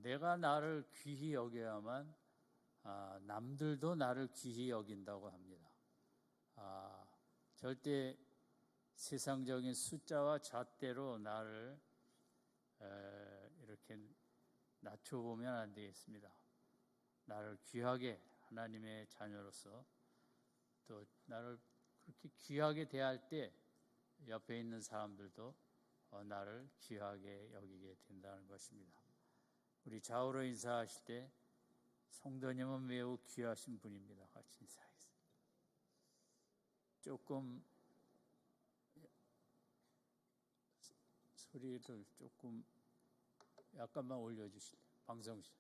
내가 나를 귀히 여겨야만 남들도 나를 귀히 여긴다고 합니다. 절대 세상적인 숫자와 잣대로 나를 이렇게 낮춰보면 안 되겠습니다. 나를 귀하게 하나님의 자녀로서 또 나를 그렇게 귀하게 대할 때 옆에 있는 사람들도 나를 귀하게 여기게 된다는 것입니다. 우리 좌우로 인사하실 때 성도님은 매우 귀하신 분입니다. 같이 인사하겠습니다. 조금 소리를 조금 약간만 올려주실래요? 방송실.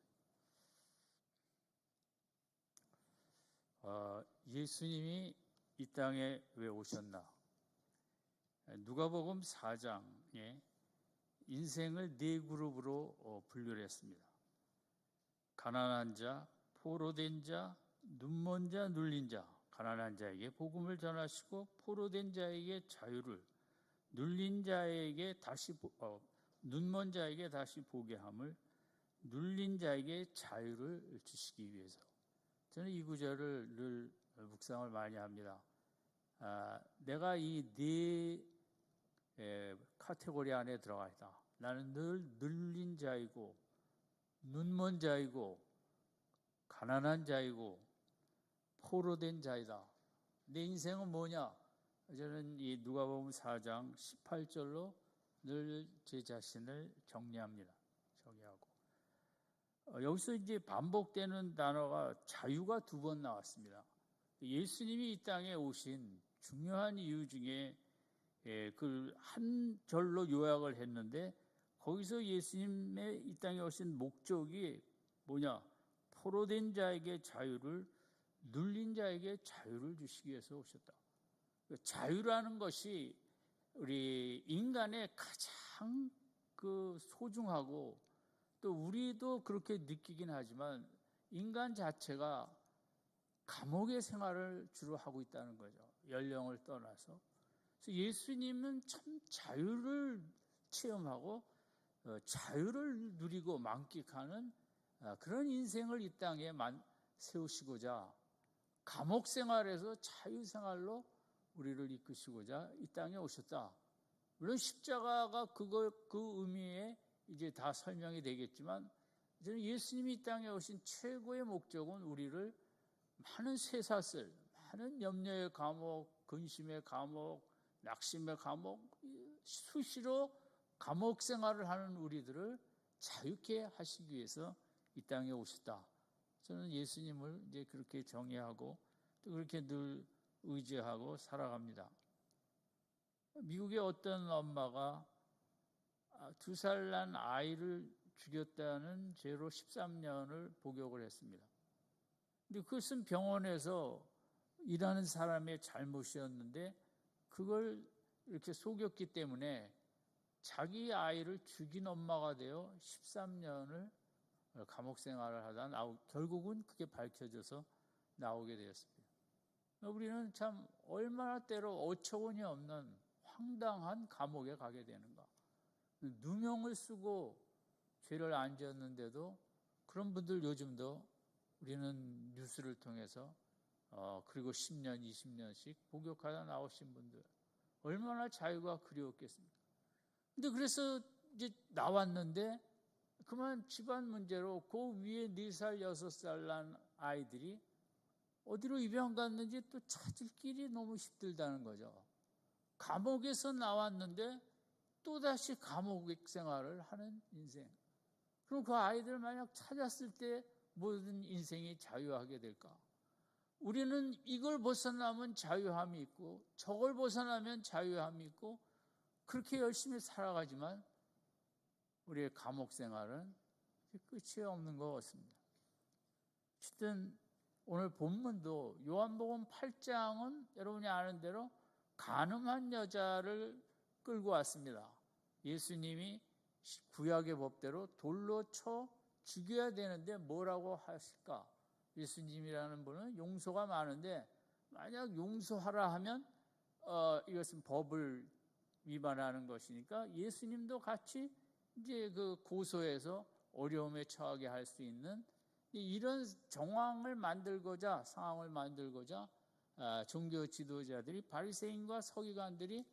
예수님이 이 땅에 왜 오셨나? 누가복음 4장에 인생을 네 그룹으로 분류를 했습니다. 가난한 자, 포로된 자, 눈먼 자, 눌린 자. 가난한 자에게 복음을 전하시고 포로된 자에게 자유를, 눌린 자에게 눈먼 자에게 다시 보게 함을, 눌린 자에게 자유를 주시기 위해서. 저는 이 구절을 늘 묵상을 많이 합니다. 내가 이 네 카테고리 안에 들어가 있다. 나는 늘 눌린 자이고 눈먼 자이고 가난한 자이고 포로된 자이다. 내 인생은 뭐냐? 저는 이 누가복음 4장 18절로 늘 제 자신을 정리합니다. 정리하고 여기서 이제 반복되는 단어가 자유가 2번 나왔습니다. 예수님이 이 땅에 오신 중요한 이유 중에 그 한 절로 요약을 했는데 거기서 예수님의 이 땅에 오신 목적이 뭐냐? 포로된 자에게 자유를, 눌린 자에게 자유를 주시기 위해서 오셨다. 자유라는 것이 우리 인간의 가장 그 소중하고 또 우리도 그렇게 느끼긴 하지만 인간 자체가 감옥의 생활을 주로 하고 있다는 거죠. 연령을 떠나서. 그래서 예수님은 참 자유를 체험하고 자유를 누리고 만끽하는 그런 인생을 이 땅에 세우시고자 감옥 생활에서 자유 생활로 우리를 이끄시고자 이 땅에 오셨다. 물론 십자가가 그 의미에 이제 다 설명이 되겠지만 저는 예수님이 이 땅에 오신 최고의 목적은 우리를 많은 쇠사슬, 많은 염려의 감옥, 근심의 감옥, 낙심의 감옥, 수시로 감옥 생활을 하는 우리들을 자유케 하시기 위해서 이 땅에 오셨다. 저는 예수님을 이제 그렇게 정의하고 또 그렇게 늘 의지하고 살아갑니다. 미국의 어떤 엄마가 2살 난 아이를 죽였다는 죄로 13년을 복역을 했습니다. 근데 그것은 병원에서 일하는 사람의 잘못이었는데 그걸 이렇게 속였기 때문에 자기 아이를 죽인 엄마가 되어 13년을 감옥 생활을 하다 결국은 그게 밝혀져서 나오게 되었습니다. 우리는 참 얼마나 때로 어처구니 없는 황당한 감옥에 가게 되는가. 누명을 쓰고 죄를 안 지었는데도 그런 분들 요즘도 우리는 뉴스를 통해서 그리고 10년, 20년씩 복역하다 나오신 분들 얼마나 자유가 그리웠겠습니까? 근데 그래서 이제 나왔는데 그만 집안 문제로 그 위에 4살, 6살 난 아이들이 어디로 입양 갔는지 또 찾을 길이 너무 힘들다는 거죠. 감옥에서 나왔는데 또다시 감옥 생활을 하는 인생. 그럼 그 아이들 만약 찾았을 때 모든 인생이 자유하게 될까? 우리는 이걸 벗어나면 자유함이 있고 저걸 벗어나면 자유함이 있고 그렇게 열심히 살아가지만 우리의 감옥 생활은 끝이 없는 것 같습니다. 어쨌든 오늘 본문도 요한복음 8장은 여러분이 아는 대로 간음한 여자를 끌고 왔습니다. 예수님이 구약의 법대로 돌로 쳐 죽여야 되는데 뭐라고 하실까? 예수님이라는 분은 용서가 많은데 만약 용서하라 하면 이것은 법을 위반하는 것이니까 예수님도 같이 이제 그 고소해서 어려움에 처하게 할 수 있는 이런 상황을 만들고자 종교 지도자들이, 바리새인과 서기관들이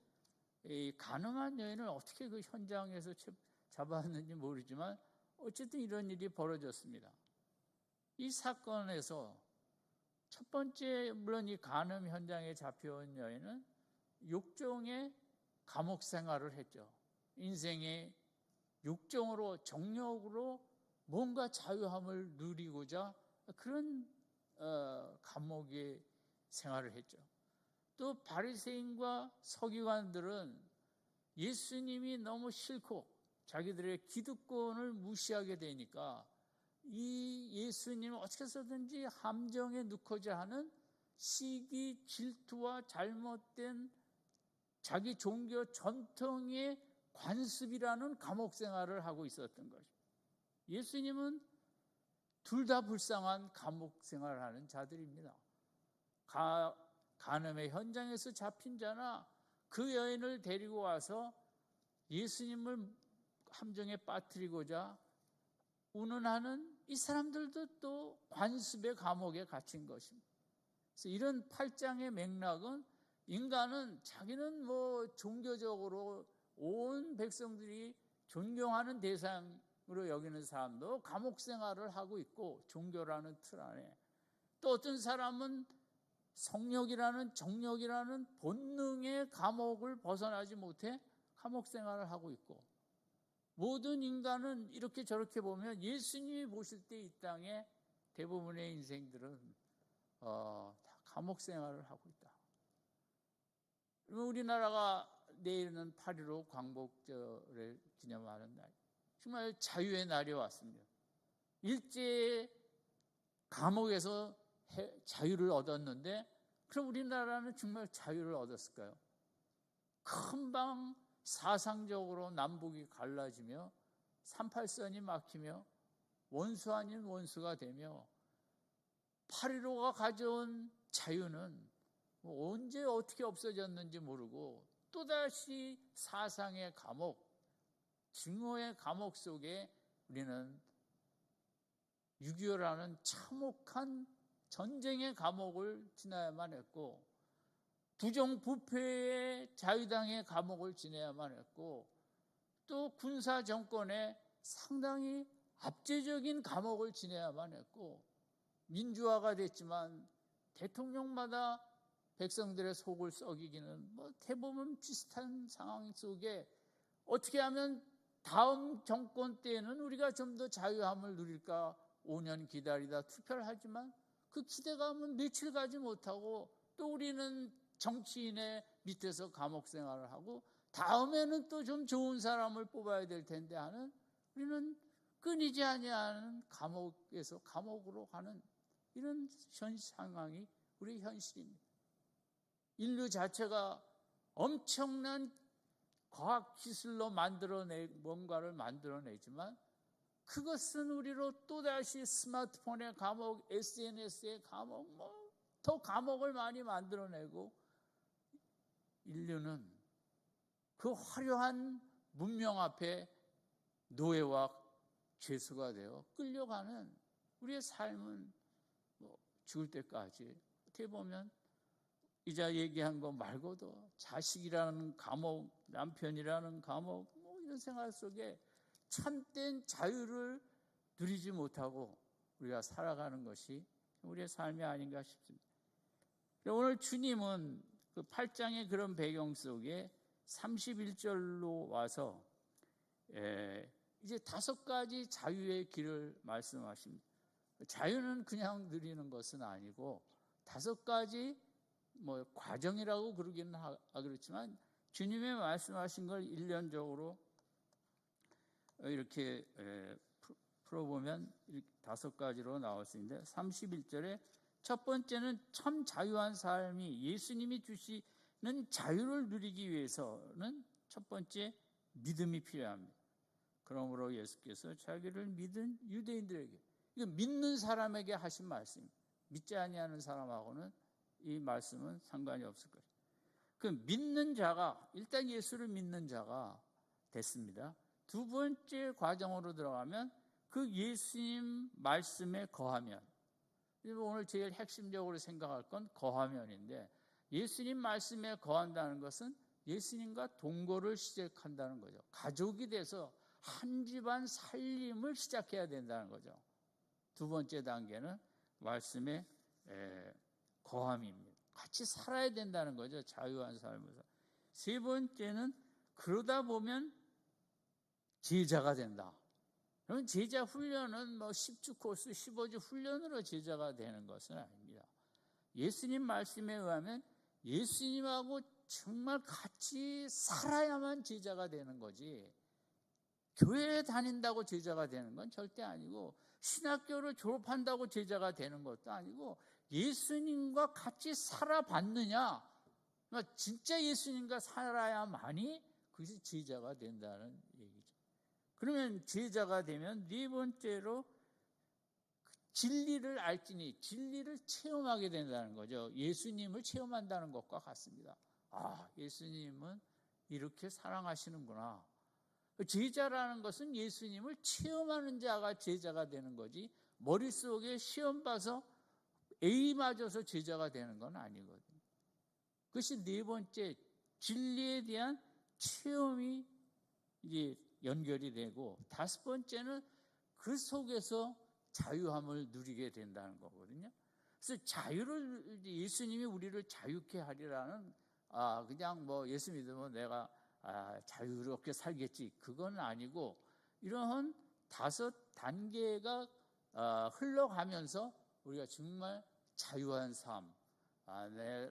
이 가늠한 여인을 어떻게 그 현장에서 잡았는지 모르지만 어쨌든 이런 일이 벌어졌습니다. 이 사건에서 첫 번째, 물론 이 간음 현장에 잡혀온 여인은 욕정의 감옥 생활을 했죠. 인생의 욕정으로, 정욕으로 뭔가 자유함을 누리고자 그런 감옥의 생활을 했죠. 또 바리새인과 서기관들은 예수님이 너무 싫고 자기들의 기득권을 무시하게 되니까 이 예수님을 어떻게 해서든지 함정에 넣고자 하는 시기, 질투와 잘못된 자기 종교 전통의 관습이라는 감옥 생활을 하고 있었던 것입니다. 예수님은 둘 다 불쌍한 감옥 생활을 하는 자들입니다. 간음의 현장에서 잡힌 자나 그 여인을 데리고 와서 예수님을 함정에 빠뜨리고자 운운하는 이 사람들도 또 관습의 감옥에 갇힌 것입니다. 그래서 이런 8장의 맥락은 인간은 자기는 종교적으로 온 백성들이 존경하는 대상으로 여기는 사람도 감옥 생활을 하고 있고, 종교라는 틀 안에 또 어떤 사람은 성욕이라는, 정욕이라는 본능의 감옥을 벗어나지 못해 감옥 생활을 하고 있고, 모든 인간은 이렇게 저렇게 보면 예수님이 보실 때 이 땅에 대부분의 인생들은 다 감옥 생활을 하고 있다. 우리나라가 내일은 8.15 광복절을 기념하는 날, 정말 자유의 날이 왔습니다. 일제의 감옥에서 자유를 얻었는데, 그럼 우리나라는 정말 자유를 얻었을까요? 금방 사상적으로 남북이 갈라지며 38선이 막히며 원수 아닌 원수가 되며 8.15가 가져온 자유는 언제 어떻게 없어졌는지 모르고 또다시 사상의 감옥, 증오의 감옥 속에 우리는 6.25라는 참혹한 전쟁의 감옥을 지나야만 했고, 부정부패의 자유당의 감옥을 지내야만 했고, 또 군사정권의 상당히 압제적인 감옥을 지내야만 했고, 민주화가 됐지만 대통령마다 백성들의 속을 썩이기는 대부분 비슷한 상황 속에 어떻게 하면 다음 정권 때에는 우리가 좀 더 자유함을 누릴까 5년 기다리다 투표를 하지만 그 기대감은 며칠 가지 못하고 또 우리는 정치인의 밑에서 감옥 생활을 하고 다음에는 또 좀 좋은 사람을 뽑아야 될 텐데 하는, 우리는 끊이지 아니하는 감옥에서 감옥으로 가는 이런 상황이 우리 현실입니다. 인류 자체가 엄청난 과학기술로 뭔가를 만들어내지만 그것은 우리로 또다시 스마트폰의 감옥, SNS의 감옥, 더 감옥을 많이 만들어내고, 인류는 그 화려한 문명 앞에 노예와 죄수가 되어 끌려가는 우리의 삶은 죽을 때까지 어떻게 보면 이자 얘기한 거 말고도 자식이라는 감옥, 남편이라는 감옥, 이런 생활 속에 참된 자유를 누리지 못하고 우리가 살아가는 것이 우리의 삶이 아닌가 싶습니다. 오늘 주님은 그 8장의 그런 배경 속에 31절로 와서 이제 5가지 자유의 길을 말씀하십니다. 자유는 그냥 누리는 것은 아니고 5가지 과정이라고 그러기는 그렇지만 주님의 말씀하신 걸 일련적으로 이렇게 풀어보면 5가지로 나올 수 있는데, 31절에 첫 번째는 참 자유한 삶이 예수님이 주시는 자유를 누리기 위해서는 첫 번째 믿음이 필요합니다. 그러므로 예수께서 자기를 믿은 유대인들에게, 이거 믿는 사람에게 하신 말씀입니다. 믿지 아니하는 사람하고는 이 말씀은 상관이 없을 것입니다. 그 믿는 자가, 일단 예수를 믿는 자가 됐습니다. 두 번째 과정으로 들어가면 그 예수님 말씀에 거하면, 오늘 제일 핵심적으로 생각할 건 거하면인데, 예수님 말씀에 거한다는 것은 예수님과 동거를 시작한다는 거죠. 가족이 돼서 한 집안 살림을 시작해야 된다는 거죠. 두 번째 단계는 말씀에 거함입니다. 같이 살아야 된다는 거죠. 자유한 삶을. 세 번째는 그러다 보면 제자가 된다. 그러면 제자 훈련은 10주 코스, 15주 훈련으로 제자가 되는 것은 아닙니다. 예수님 말씀에 의하면 예수님하고 정말 같이 살아야만 제자가 되는 거지, 교회에 다닌다고 제자가 되는 건 절대 아니고, 신학교를 졸업한다고 제자가 되는 것도 아니고, 예수님과 같이 살아봤느냐, 그러니까 진짜 예수님과 살아야만이 그것이 제자가 된다는 얘기죠. 그러면 제자가 되면 네 번째로 진리를 알지니, 진리를 체험하게 된다는 거죠. 예수님을 체험한다는 것과 같습니다. 아, 예수님은 이렇게 사랑하시는구나. 제자라는 것은 예수님을 체험하는 자가 제자가 되는 거지, 머릿속에 시험 봐서 A 맞아서 제자가 되는 건 아니거든요. 그것이 네 번째, 진리에 대한 체험이 이제 연결이 되고, 다섯 번째는 그 속에서 자유함을 누리게 된다는 거거든요. 그래서 자유를, 예수님이 우리를 자유케 하리라는, 그냥 예수 믿으면 내가 자유롭게 살겠지, 그건 아니고, 이런 다섯 단계가 흘러가면서 우리가 정말 자유한 삶,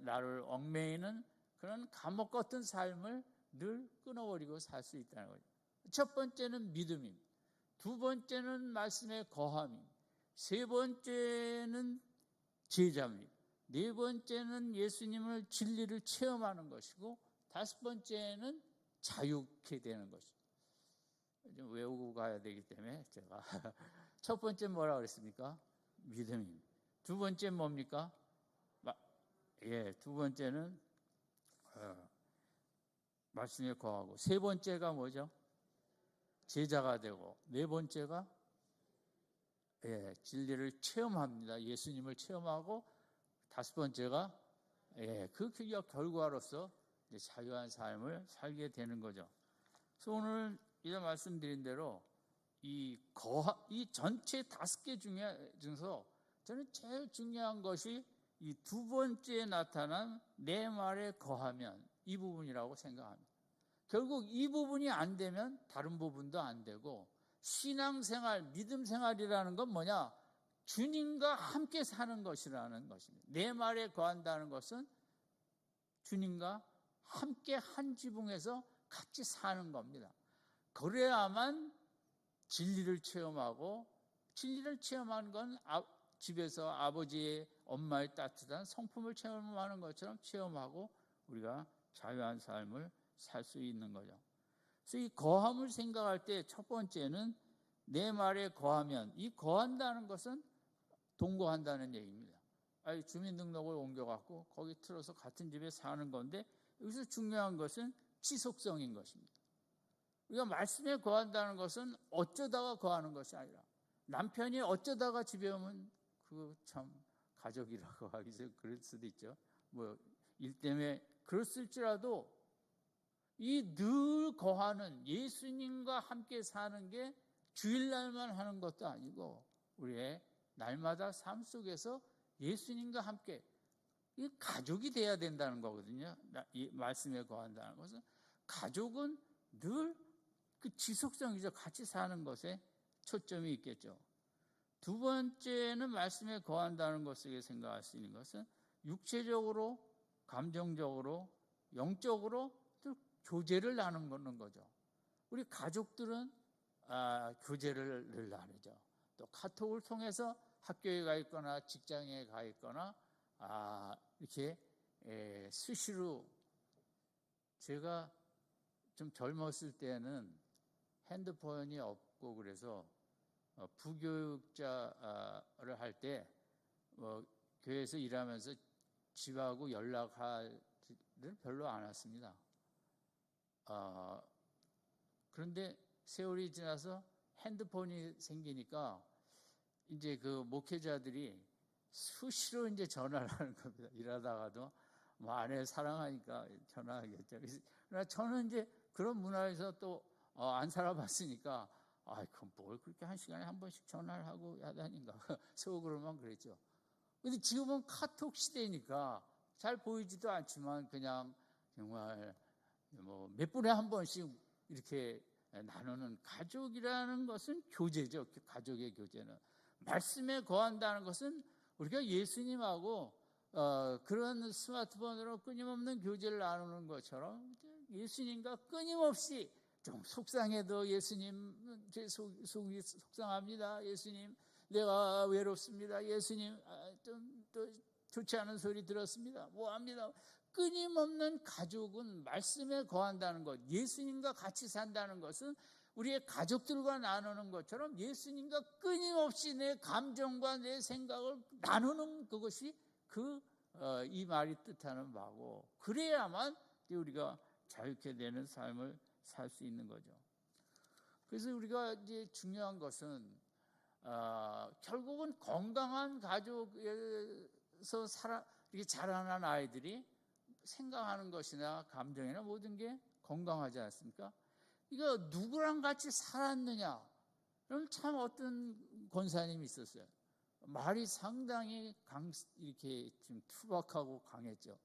나를 얽매이는 그런 감옥 같은 삶을 늘 끊어버리고 살 수 있다는 거죠. 첫 번째는 믿음입니다. 두 번째는 말씀에 거함입니다. 세 번째는 제자입니다. 네 번째는 예수님을, 진리를 체험하는 것이고, 다섯 번째는 자유케 되는 것입니다. 좀 외우고 가야 되기 때문에 제가 첫 번째 뭐라고 그랬습니까? 믿음입니다. 두 번째 뭡니까? 두 번째는 말씀에 거하고, 세 번째가 뭐죠? 제자가 되고, 네 번째가 진리를 체험합니다. 예수님을 체험하고, 다섯 번째가 그 결과로서 자유한 삶을 살게 되는 거죠. 그래서 오늘 이런 말씀드린 대로 이 전체 다섯 개 중에서 저는 제일 중요한 것이 이 두 번째에 나타난 내 말에 거하면, 이 부분이라고 생각합니다. 결국 이 부분이 안 되면 다른 부분도 안 되고, 신앙생활, 믿음생활이라는 건 뭐냐? 주님과 함께 사는 것이라는 것입니다. 내 말에 거한다는 것은 주님과 함께 한 지붕에서 같이 사는 겁니다. 그래야만 진리를 체험하고, 진리를 체험하는 건 집에서 아버지의, 엄마의 따뜻한 성품을 체험하는 것처럼 체험하고 우리가 자유한 삶을 살 수 있는 거죠. 그래서 이 거함을 생각할 때 첫 번째는 내 말에 거하면, 이 거한다는 것은 동거한다는 얘기입니다. 주민등록을 옮겨갖고 거기 틀어서 같은 집에 사는 건데, 여기서 중요한 것은 지속성인 것입니다. 우리가 말씀에 거한다는 것은 어쩌다가 거하는 것이 아니라, 남편이 어쩌다가 집에 오면 그거 참 가족이라고 하기 좀 그럴 수도 있죠. 일 때문에 그랬을지라도 이 늘 거하는, 예수님과 함께 사는 게 주일날만 하는 것도 아니고 우리의 날마다 삶 속에서 예수님과 함께, 이 가족이 돼야 된다는 거거든요. 이 말씀에 거한다는 것은, 가족은 늘 그 지속성이죠. 같이 사는 것에 초점이 있겠죠. 두 번째는 말씀에 거한다는 것을 생각할 수 있는 것은 육체적으로, 감정적으로, 영적으로 교제를 나누는 거죠. 우리 가족들은 교제를 늘 나누죠. 또 카톡을 통해서 학교에 가 있거나 직장에 가 있거나 이렇게 수시로, 제가 좀 젊었을 때는 핸드폰이 없고 그래서 부교육자를 할 때 교회에서 일하면서 집하고 연락할 일을 별로 안 했습니다. 그런데 세월이 지나서 핸드폰이 생기니까 이제 그 목회자들이 수시로 이제 전화를 하는 겁니다. 일하다가도 뭐 아내 사랑하니까 전화하겠죠. 그러나 저는 이제 그런 문화에서 또 안 살아봤으니까 그럼 뭘 그렇게 한 시간에 한 번씩 전화를 하고 하다니까 속으로만 그랬죠. 근데 지금은 카톡 시대니까 잘 보이지도 않지만 그냥 정말 뭐 몇 분에 한 번씩 이렇게 나누는 가족이라는 것은 교제죠. 가족의 교제는. 말씀에 거한다는 것은 우리가 예수님하고 그런 스마트폰으로 끊임없는 교제를 나누는 것처럼 예수님과 끊임없이 좀 속상해도 예수님 제 속이 속상합니다. 예수님 내가 외롭습니다. 예수님 또 좋지 않은 소리 들었습니다. 뭐합니다. 끊임없는 가족은 말씀에 거한다는 것, 예수님과 같이 산다는 것은 우리의 가족들과 나누는 것처럼 예수님과 끊임없이 내 감정과 내 생각을 나누는 그것이 이 말이 뜻하는 바고, 그래야만 우리가 자유케 되는 삶을 살 수 있는 거죠. 그래서 우리가 이제 중요한 것은 결국은 건강한 가족에서 이렇게 자라난 아이들이 생각하는 것이나 감정이나 모든 게 건강하지 않습니까? 이거 누구랑 같이 살았느냐? 그럼 참 어떤 권사님이 있었어요. 말이 상당히 이렇게 좀 투박하고 강했죠.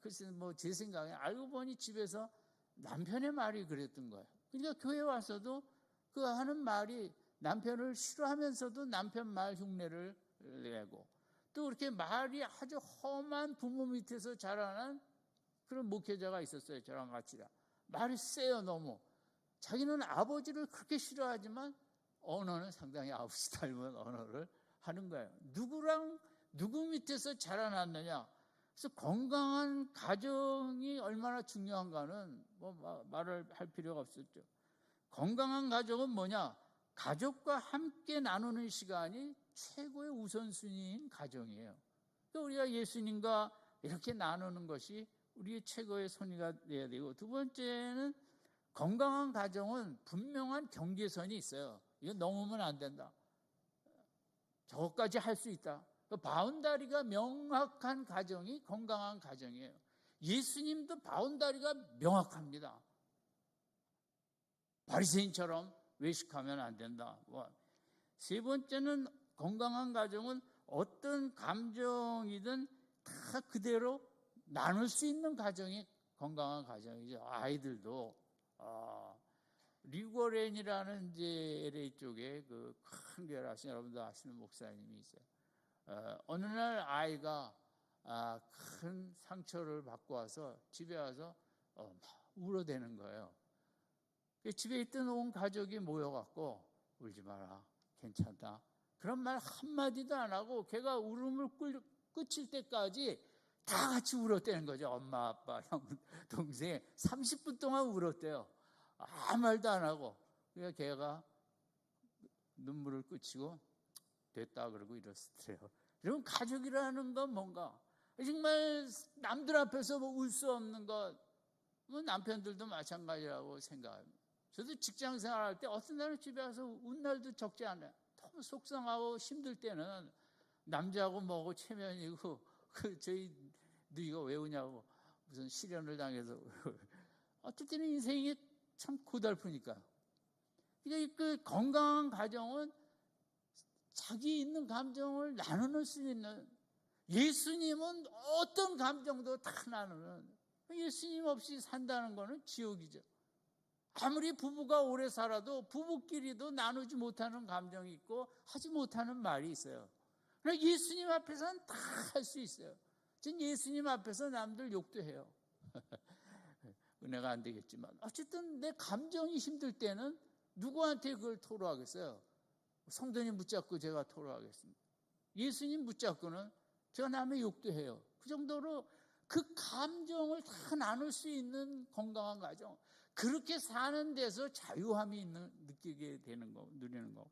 그래서 뭐 제 생각에 알고 보니 집에서 남편의 말이 그랬던 거예요. 그러니까 교회 와서도 그 하는 말이 남편을 싫어하면서도 남편 말 흉내를 내고, 또 그렇게 말이 아주 험한 부모 밑에서 자라난 그런 목회자가 있었어요. 저랑 같이라. 말이 세요, 너무. 자기는 아버지를 그렇게 싫어하지만 언어는 상당히 아버지 닮은 언어를 하는 거예요. 누구 밑에서 자라났느냐. 그래서 건강한 가정이 얼마나 중요한가는 뭐 말을 할 필요가 없었죠. 건강한 가족은 뭐냐? 가족과 함께 나누는 시간이 최고의 우선순위인 가정이에요. 우리가 예수님과 이렇게 나누는 것이 우리의 최고의 선의가 되어야 되고, 두 번째는 건강한 가정은 분명한 경계선이 있어요. 이거 넘으면 안 된다. 저것까지 할 수 있다. 바운다리가 명확한 가정이 건강한 가정이에요. 예수님도 바운다리가 명확합니다. 바리새인처럼 외식하면 안 된다. 세 번째는 건강한 가정은 어떤 감정이든 다 그대로 나눌 수 있는 가정이 건강한 가정이죠. 아이들도 리고렌이라는 이제 LA 쪽에 그 큰 교회 하시는 여러분도 아시는 목사님이 있어요. 어느 날 아이가 큰 상처를 받고 와서 집에 와서 막 울어대는 거예요. 집에 있던 온 가족이 모여갖고 울지 마라, 괜찮다, 그런 말 한마디도 안 하고 걔가 울음을 끝일 때까지 다 같이 울었다는 거죠. 엄마, 아빠, 형, 동생 30분 동안 울었대요. 아무 말도 안 하고. 그러니까 걔가 눈물을 끄치고 됐다 그러고 이랬어요. 여러분, 가족이라는 건 뭔가 정말 남들 앞에서 울 수 없는 것, 남편들도 마찬가지라고 생각합니다. 저도 직장 생활할 때 어떤 날은 집에 와서 운 날도 적지 않아요. 너무 속상하고 힘들 때는 남자하고 뭐고 체면이고 저희 너 이거 왜 우냐고 무슨 시련을 당해서 어떨 때는 인생이 참 고달프니까. 그러니까 그 건강한 가정은 자기 있는 감정을 나누는 수 있는, 예수님은 어떤 감정도 다 나누는, 예수님 없이 산다는 거는 지옥이죠. 아무리 부부가 오래 살아도 부부끼리도 나누지 못하는 감정이 있고 하지 못하는 말이 있어요. 그러나 예수님 앞에서는 다 할 수 있어요. 전 예수님 앞에서 남들 욕도 해요. 은혜가 안 되겠지만 어쨌든 내 감정이 힘들 때는 누구한테 그걸 토로하겠어요? 성도님 붙잡고 제가 토로하겠습니다. 예수님 붙잡고는 제가 남의 욕도 해요. 그 정도로 그 감정을 다 나눌 수 있는 건강한 가정, 그렇게 사는 데서 자유함이 느끼게 되는 거, 누리는 거.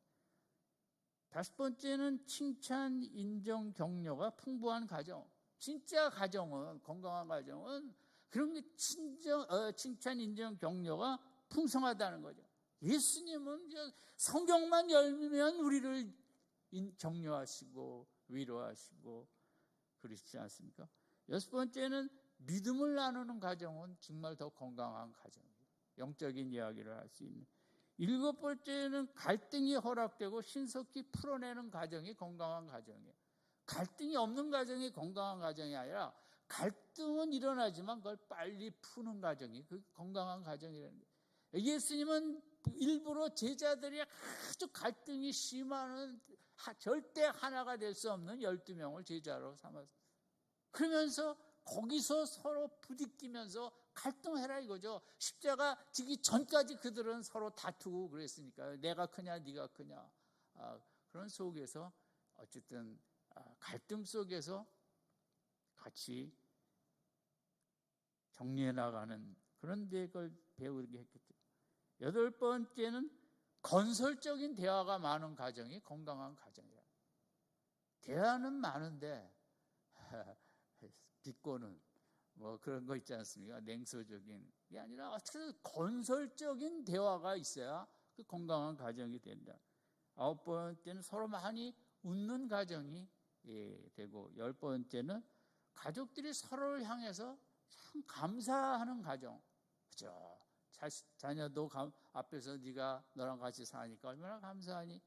다섯 번째는 칭찬, 인정, 격려가 풍부한 가정. 진짜 가정은, 건강한 가정은 그런 게 칭찬, 인정, 격려가 풍성하다는 거죠. 예수님은 성경만 열면 우리를 격려하시고 위로하시고 그러시지 않습니까? 여섯 번째는 믿음을 나누는 가정은 정말 더 건강한 가정이에요. 영적인 이야기를 할 수 있는. 일곱 번째는 갈등이 허락되고 신속히 풀어내는 가정이 건강한 가정이에요. 갈등이 없는 가정이 건강한 가정이 아니라 갈등은 일어나지만 그걸 빨리 푸는 가정이 그 건강한 가정이라는 거예요. 예수님은 일부러 제자들이 아주 갈등이 심한 절대 하나가 될 수 없는 12명을 제자로 삼았어요. 그러면서 거기서 서로 부딪히면서 갈등해라 이거죠. 십자가 지기 전까지 그들은 서로 다투고 그랬으니까요. 내가 크냐 네가 크냐. 그런 속에서 어쨌든 갈등 속에서 같이 정리해 나가는 그런 걸 배우게 했겠죠. 여덟 번째는 건설적인 대화가 많은 가정이 건강한 가정이라. 대화는 많은데 비꼬는 뭐 그런 거 있지 않습니까? 냉소적인 게 아니라 어떻게 건설적인 대화가 있어야 그 건강한 가정이 된다. 아홉 번째는 서로 많이 웃는 가정이 되고, 열 번째는 가족들이 서로를 향해서 참 감사하는 가정. 그죠? 자녀도 앞에서 네가 너랑 같이 사니까 얼마나 감사하니?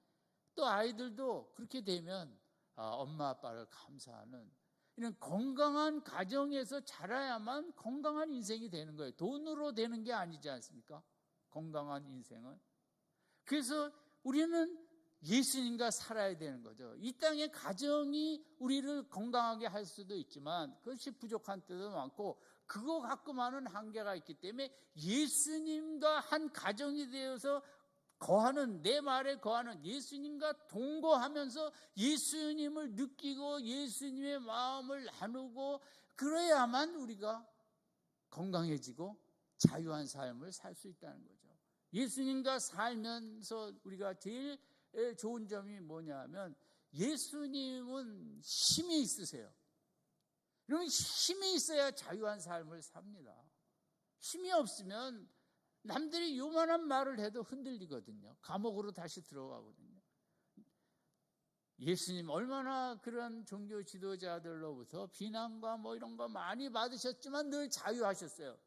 또 아이들도 그렇게 되면 엄마 아빠를 감사하는 이런 건강한 가정에서 자라야만 건강한 인생이 되는 거예요. 돈으로 되는 게 아니지 않습니까? 건강한 인생은. 그래서 우리는 예수님과 살아야 되는 거죠. 이 땅의 가정이 우리를 건강하게 할 수도 있지만 그것이 부족한 때도 많고 그거 갖고만은 한계가 있기 때문에 예수님과 한 가정이 되어서 거하는, 내 말에 거하는, 예수님과 동거하면서 예수님을 느끼고 예수님의 마음을 나누고 그래야만 우리가 건강해지고 자유한 삶을 살 수 있다는 거죠. 예수님과 살면서 우리가 제일 좋은 점이 뭐냐면 예수님은 힘이 있으세요. 그러면 힘이 있어야 자유한 삶을 삽니다. 힘이 없으면 남들이 요만한 말을 해도 흔들리거든요. 감옥으로 다시 들어가거든요. 예수님 얼마나 그런 종교 지도자들로부터 비난과 뭐 이런 거 많이 받으셨지만 늘 자유하셨어요.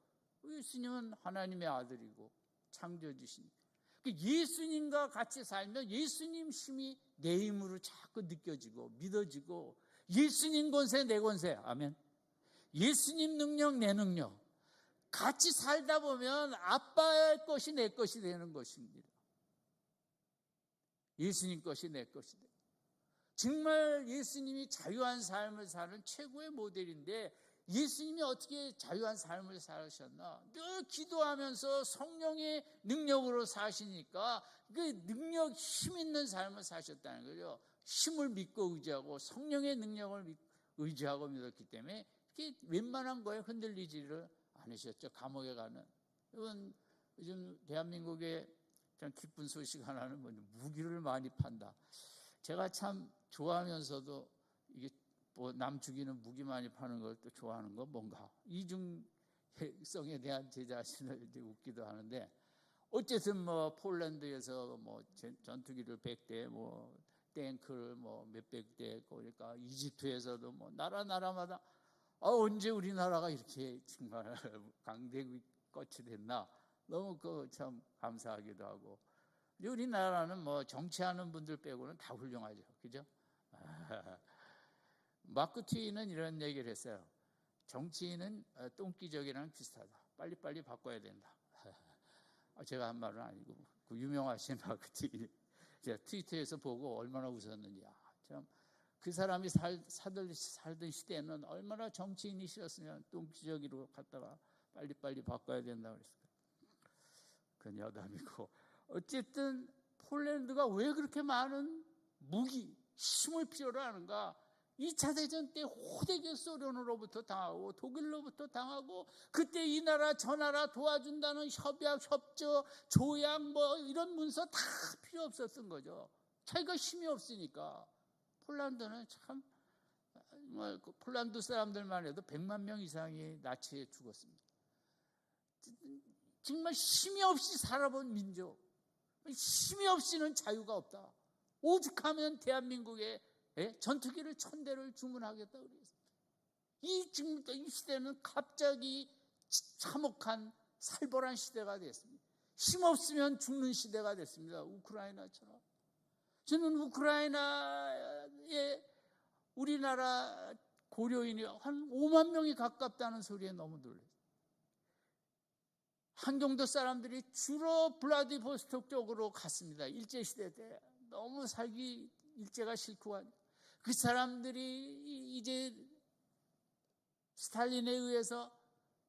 예수님은 하나님의 아들이고 창조주신. 예수님과 같이 살면 예수님 힘이 내 힘으로 자꾸 느껴지고 믿어지고 예수님 권세 내 권세. 아멘. 예수님 능력 내 능력. 같이 살다 보면 아빠의 것이 내 것이 되는 것입니다. 예수님 것이 내 것이 돼요. 정말 예수님이 자유한 삶을 사는 최고의 모델인데 예수님이 어떻게 자유한 삶을 사셨나? 늘 기도하면서 성령의 능력으로 사시니까 그 능력, 힘 있는 삶을 사셨다는 거죠. 힘을 믿고 의지하고 성령의 능력을 의지하고 믿었기 때문에 이렇게 웬만한 거에 흔들리지를 않으셨죠. 감옥에 가는. 이건 요즘 대한민국에 참 기쁜 소식 하나는 무기를 많이 판다. 제가 참 좋아하면서도 이게 뭐 남 죽이는 무기 많이 파는 걸 또 좋아하는 거 뭔가 이중성에 대한 제 자신을 웃기도 하는데 어쨌든 뭐 폴란드에서 뭐 전투기를 100대 뭐 탱크를 뭐 몇백 대 그러니까 이집트에서도 뭐 나라마다 언제 우리나라가 이렇게 정말 강대국이 됐나 너무 참 감사하기도 하고 우리나라는 뭐 정치하는 분들 빼고는 다 훌륭하죠. 그죠? 마크 트윈은 이런 얘기를 했어요. 정치인은 똥기저귀랑 비슷하다. 빨리빨리 바꿔야 된다. 제가 한 말은 아니고 그 유명하신 마크 트윈 제가 트위터에서 보고 얼마나 웃었는지 참 그 사람이 살던 시대에는 얼마나 정치인이 싫었으면 똥기저귀로 갔다가 빨리빨리 바꿔야 된다고 그랬어요. 그건 여담이고 어쨌든 폴란드가 왜 그렇게 많은 무기, 힘을 필요로 하는가? 2차 대전 때 호되게 소련으로부터 당하고 독일로부터 당하고 그때 이 나라 저 나라 도와준다는 협약, 협조, 조약 뭐 이런 문서 다 필요 없었던 거죠. 자기가 힘이 없으니까. 폴란드는 참 폴란드 사람들만 해도 100만 명 이상이 나치에 죽었습니다. 정말 힘이 없이 살아본 민족. 힘이 없이는 자유가 없다. 오죽하면 대한민국에 전투기를 1000대를 주문하겠다 그랬어요. 이 시대는 갑자기 참혹한 살벌한 시대가 됐습니다. 힘 없으면 죽는 시대가 됐습니다. 우크라이나처럼. 저는 우크라이나에 우리나라 고려인이 한 5만 명이 가깝다는 소리에 너무 놀랐어요. 한경도 사람들이 주로 블라디보스톡 쪽으로 갔습니다. 일제시대 때 너무 살기 일제가 싫고 그 사람들이 이제 스탈린에 의해서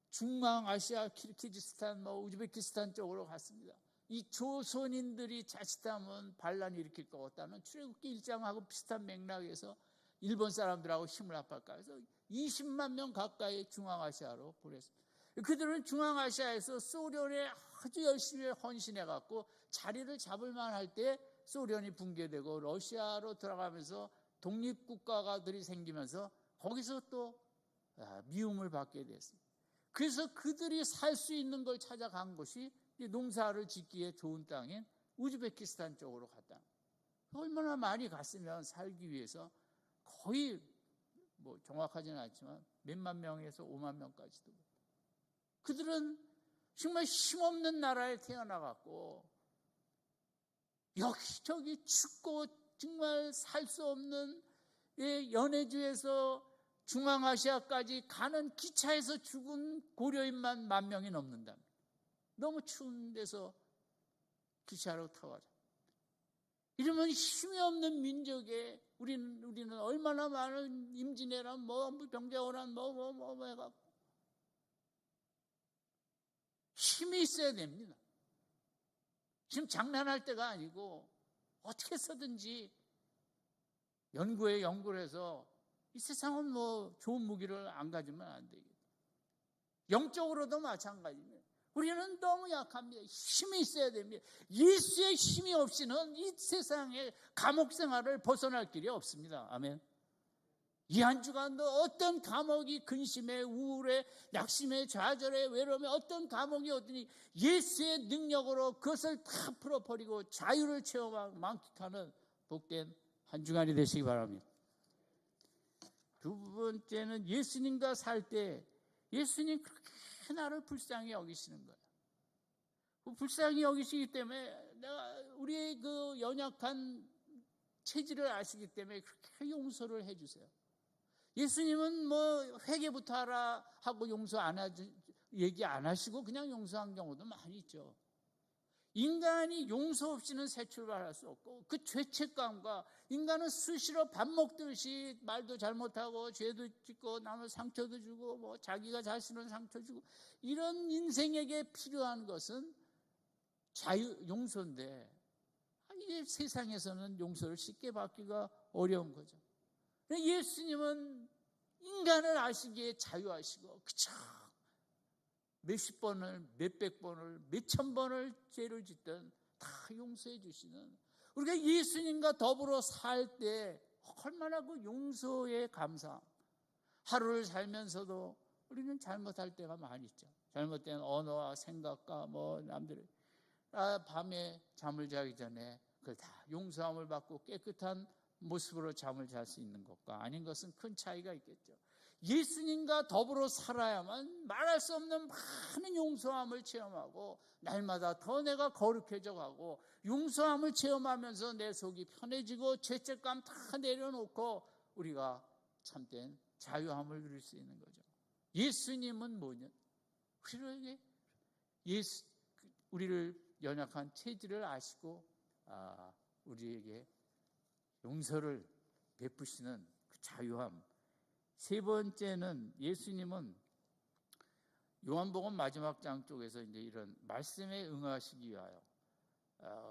중앙아시아, 키르기즈스탄, 우즈베키스탄 쪽으로 갔습니다. 이 조선인들이 자칫하면 반란을 일으킬 것 같다는 출애굽기 1장하고 비슷한 맥락에서 일본 사람들하고 힘을 합할까 해서 20만 명 가까이 중앙아시아로 보냈습니다. 그들은 중앙아시아에서 소련에 아주 열심히 헌신해갖고 자리를 잡을 만할 때 소련이 붕괴되고 러시아로 들어가면서 독립국가들이 생기면서 거기서 또 미움을 받게 됐습니다. 그래서 그들이 살 수 있는 걸 찾아간 것이 농사를 짓기에 좋은 땅인 우즈베키스탄 쪽으로 갔다. 얼마나 많이 갔으면 살기 위해서 거의 정확하지는 않지만 몇만 명에서 5만 명까지도. 그들은 정말 힘없는 나라에 태어나갖고 여기저기 춥고 정말 살 수 없는 연해주에서 중앙아시아까지 가는 기차에서 죽은 고려인만 10,000명이 넘는다. 너무 추운 데서 기차로 타고 가자. 이러면 힘이 없는 민족에 우리는 얼마나 많은 임진왜란, 병자호란, 해갖고 힘이 있어야 됩니다. 지금 장난할 때가 아니고 어떻게 해서든지 연구를 해서 이 세상은 좋은 무기를 안 가지면 안 되겠다. 영적으로도 마찬가지입니다. 우리는 너무 약합니다. 힘이 있어야 됩니다. 예수의 힘이 없이는 이 세상의 감옥 생활을 벗어날 길이 없습니다. 아멘. 이 한 주간도 어떤 감옥이 근심에, 우울에, 낙심에, 좌절에, 외로움에 어떤 감옥이 어떠니 예수의 능력으로 그것을 다 풀어버리고 자유를 체험하고 만끽하는 복된 한 주간이 되시기 바랍니다. 두 번째는 예수님과 살 때 예수님 그렇게 나를 불쌍히 여기시는 거예요. 불쌍히 여기시기 때문에 우리의 그 연약한 체질을 아시기 때문에 그렇게 용서를 해주세요. 예수님은 회개부터 하라 하고 얘기 안 하시고 그냥 용서한 경우도 많이 있죠. 인간이 용서 없이는 새 출발할 수 없고 그 죄책감과 인간은 수시로 밥 먹듯이 말도 잘못하고 죄도 짓고 남을 상처도 주고 자기가 자신을 상처 주고 이런 인생에게 필요한 것은 용서인데 이게 세상에서는 용서를 쉽게 받기가 어려운 거죠. 예수님은 인간을 아시기에 자유하시고 그쵸? 몇십 번을, 몇백 번을, 몇천 번을 죄를 짓든 다 용서해 주시는 우리가 예수님과 더불어 살 때 얼마나 그 용서에 감사함. 하루를 살면서도 우리는 잘못할 때가 많이 있죠. 잘못된 언어와 생각과 남들의 밤에 잠을 자기 전에 그걸 다 용서함을 받고 깨끗한 모습으로 잠을 잘 수 있는 것과 아닌 것은 큰 차이가 있겠죠. 예수님과 더불어 살아야만 말할 수 없는 많은 용서함을 체험하고 날마다 더 내가 거룩해져 가고 용서함을 체험하면서 내 속이 편해지고 죄책감 다 내려놓고 우리가 참된 자유함을 누릴 수 있는 거죠. 예수님은 뭐냐? 우리를 연약한 체질을 아시고 우리에게 용서를 베푸시는 그 자유함. 세 번째는 예수님은 요한복음 마지막 장 쪽에서 이제 이런 말씀에 응하시기 위하여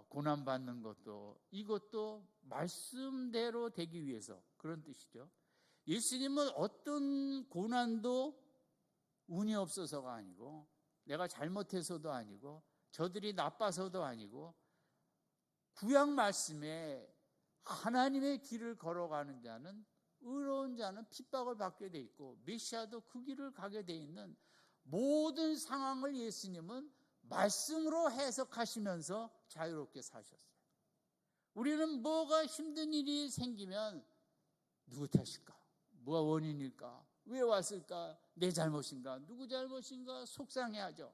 고난받는 것도 이것도 말씀대로 되기 위해서 그런 뜻이죠. 예수님은 어떤 고난도 운이 없어서가 아니고 내가 잘못해서도 아니고 저들이 나빠서도 아니고 구약 말씀에 하나님의 길을 걸어가는 자는 의로운 자는 핍박을 받게 돼 있고 메시아도 그 길을 가게 돼 있는 모든 상황을 예수님은 말씀으로 해석하시면서 자유롭게 사셨어요. 우리는 뭐가 힘든 일이 생기면 누구 탓일까? 뭐가 원인일까? 왜 왔을까? 내 잘못인가? 누구 잘못인가? 속상해하죠.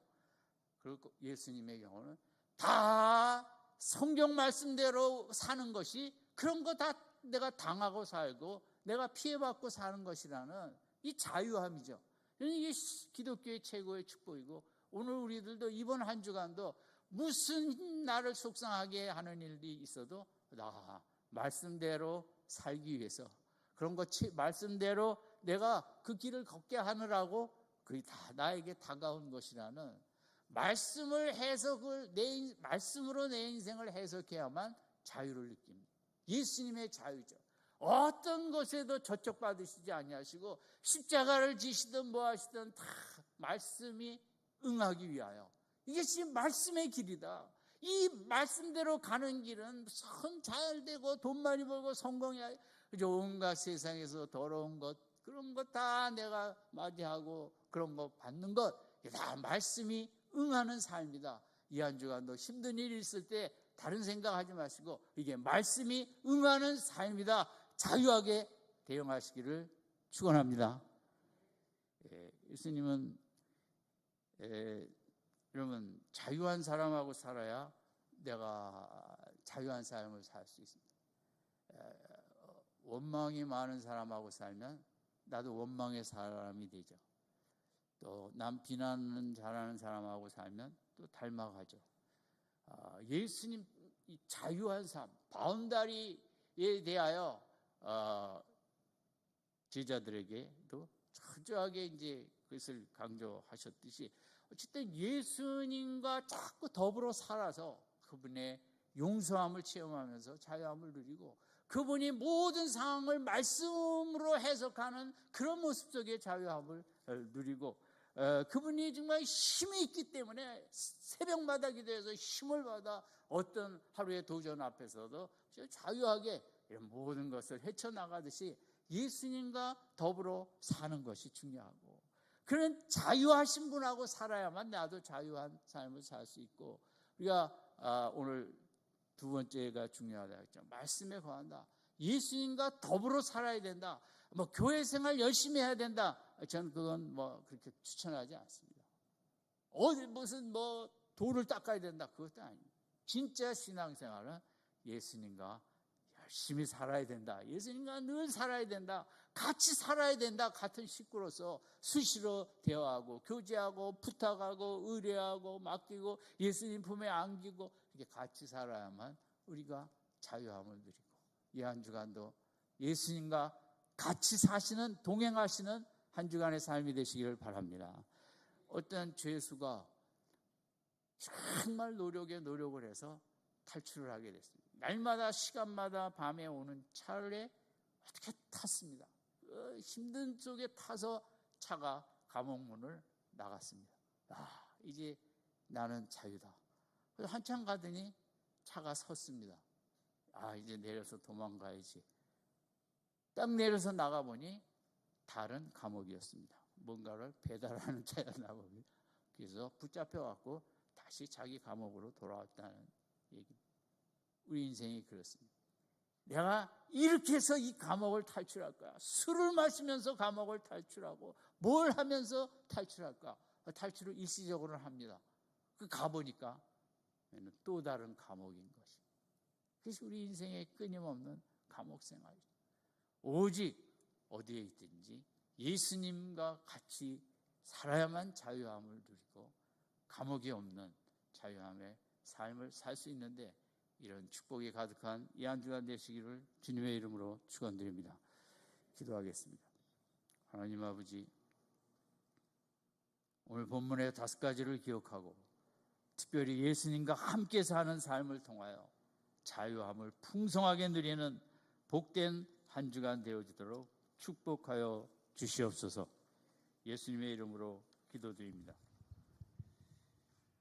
그리고 예수님의 경우는 다 성경 말씀대로 사는 것이, 그런 거 다 내가 당하고 살고 내가 피해받고 사는 것이라는 이 자유함이죠. 이게 기독교의 최고의 축복이고, 오늘 우리들도 이번 한 주간도 무슨 나를 속상하게 하는 일이 있어도 나 말씀대로 살기 위해서, 그런 것 말씀대로 내가 그 길을 걷게 하느라고 그게 다 나에게 다가온 것이라는 말씀을 해석을 말씀으로 내 인생을 해석해야만 자유를 느낍니다. 예수님의 자유죠. 어떤 것에도 저촉받으시지 아니하시고 십자가를 지시든 뭐 하시든 다 말씀이 응하기 위하여, 이게 지금 말씀의 길이다. 이 말씀대로 가는 길은 잘 되고 돈 많이 벌고 성공해야, 온갖 세상에서 더러운 것, 그런 것 다 내가 맞이하고 그런 거 받는 것, 다 말씀이 응하는 삶이다. 이 한 주간도 힘든 일이 있을 때 다른 생각하지 마시고 이게 말씀이 응하는 삶이다. 자유하게 대응하시기를 축원합니다. 예수님은 여러분 자유한 사람하고 살아야 내가 자유한 삶을 살 수 있습니다. 원망이 많은 사람하고 살면 나도 원망의 사람이 되죠. 또 남 비난은 잘하는 사람하고 살면 또 닮아가죠. 예수님 이 자유한 삶, 바운다리에 대하여 제자들에게도 철저하게 이제 그것을 강조하셨듯이, 어쨌든 예수님과 자꾸 더불어 살아서 그분의 용서함을 체험하면서 자유함을 누리고, 그분이 모든 상황을 말씀으로 해석하는 그런 모습 속에 자유함을 누리고, 그분이 정말 힘이 있기 때문에 새벽마다 기도해서 힘을 받아 어떤 하루의 도전 앞에서도 자유하게 이런 모든 것을 헤쳐나가듯이 예수님과 더불어 사는 것이 중요하고, 그런 자유하신 분하고 살아야만 나도 자유한 삶을 살 수 있고, 우리가 오늘 두 번째가 중요하다 했죠. 말씀에 거한다. 예수님과 더불어 살아야 된다. 뭐 교회 생활 열심히 해야 된다. 저는 그건 뭐 그렇게 추천하지 않습니다. 어디 무슨 뭐 돌을 닦아야 된다. 그것도 아닙니다. 진짜 신앙생활은 예수님과 열심히 살아야 된다. 예수님과 늘 살아야 된다. 같이 살아야 된다. 같은 식구로서 수시로 대화하고 교제하고 부탁하고 의뢰하고 맡기고 예수님 품에 안기고 이렇게 같이 살아야만 우리가 자유함을 누리고, 이 한 주간도 예수님과 같이 사시는, 동행하시는 한 주간의 삶이 되시기를 바랍니다. 어떤 죄수가 정말 노력을 해서 탈출을 하게 됐습니다. 날마다 시간마다 밤에 오는 차를 어떻게 탔습니다. 힘든 쪽에 타서 차가 감옥문을 나갔습니다. 이제 나는 자유다. 그래서 한참 가더니 차가 섰습니다. 이제 내려서 도망가야지. 딱 내려서 나가보니 다른 감옥이었습니다. 뭔가를 배달하는 차였나 봅니다. 그래서 붙잡혀갖고 다시 자기 감옥으로 돌아왔다는 얘기입니다. 우리 인생이 그렇습니다. 내가 이렇게 해서 이 감옥을 탈출할 거야. 술을 마시면서 감옥을 탈출하고 뭘 하면서 탈출할까? 탈출을 일시적으로 합니다. 가보니까 또 다른 감옥인 것이. 그래서 우리 인생의 끊임없는 감옥 생활이죠. 오직 어디에 있든지 예수님과 같이 살아야만 자유함을 누리고 감옥이 없는 자유함의 삶을 살 수 있는데, 이런 축복이 가득한 이 한 주간 되시기를 주님의 이름으로 축원드립니다. 기도하겠습니다. 하나님 아버지, 오늘 본문의 5가지를 기억하고 특별히 예수님과 함께 사는 삶을 통하여 자유함을 풍성하게 누리는 복된 한 주간 되어지도록 축복하여 주시옵소서. 예수님의 이름으로 기도드립니다.